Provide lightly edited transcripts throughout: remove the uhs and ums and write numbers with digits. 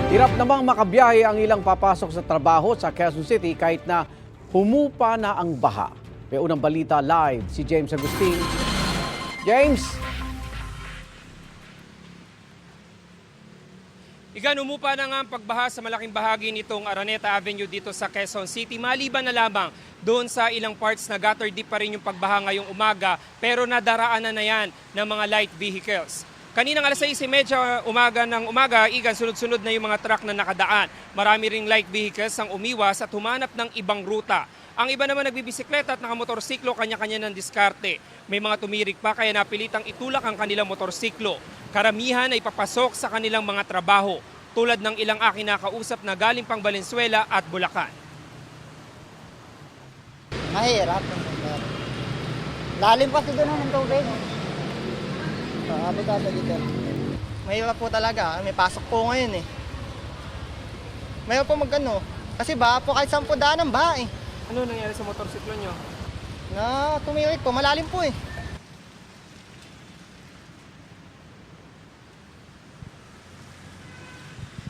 Hirap namang makabiyahe ang ilang papasok sa trabaho sa Quezon City kahit na humupa na ang baha. May unang balita live si James Agustin. James! Igan, umupa na nga ang pagbaha sa malaking bahagi nitong Araneta Avenue dito sa Quezon City. Maliban na lamang doon sa ilang parts na gutter deep pa rin yung pagbaha ngayong umaga, pero nadaraanan na yan ng mga light vehicles. Kaninang alas 6:30 ng umaga, Igan, sunod-sunod na yung mga truck na nakadaan. Marami ring light vehicles ang umiwas at humanap ng ibang ruta. Ang iba naman nagbibisikleta at nakamotorsiklo, kanya-kanya ng diskarte. May mga tumirik pa kaya napilitang itulak ang kanilang motorsiklo. Karamihan ay papasok sa kanilang mga trabaho, tulad ng ilang aking nakausap na galing pang Valenzuela at Bulacan. Mahirap. Lalim kasi doon ng tubig. Abot-abot dito. Mahirap po talaga. May pasok po ngayon eh. Mahirap po magano. Kasi ba po kahit 10 daan ang baha eh. Ano nangyari sa motorsiklo nyo? Na tumirik po. Malalim po eh.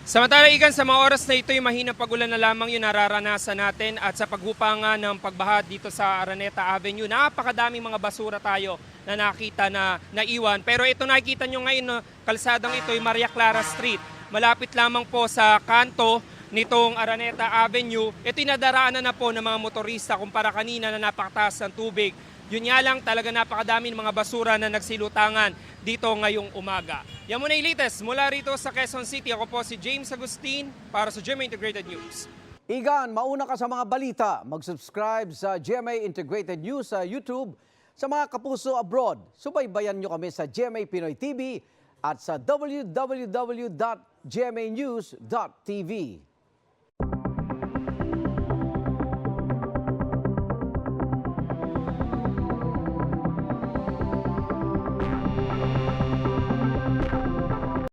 Samantala, Igan, sa mga oras na ito, yung mahinang pag-ulan na lamang yung nararanasan natin at sa paghupa nga ng pagbaha dito sa Araneta Avenue, napakadaming mga basura tayo na nakita na naiwan. Pero ito nakikita nyo ngayon, no, kalsadang ito ay Maria Clara Street. Malapit lamang po sa kanto nitong Araneta Avenue. Ito yung nadaraanan na po ng mga motorista kumpara kanina na napakataas ng tubig. Yun nga lang, talaga napakadaming mga basura na nagsilutangan dito ngayong umaga. Yan muna yung latest mula rito sa Quezon City. Ako po si James Agustin para sa GMA Integrated News. Igan, mauna ka sa mga balita. Mag-subscribe sa GMA Integrated News sa YouTube. Sa mga kapuso abroad, subaybayan nyo kami sa GMA Pinoy TV at sa www.gmanews.tv.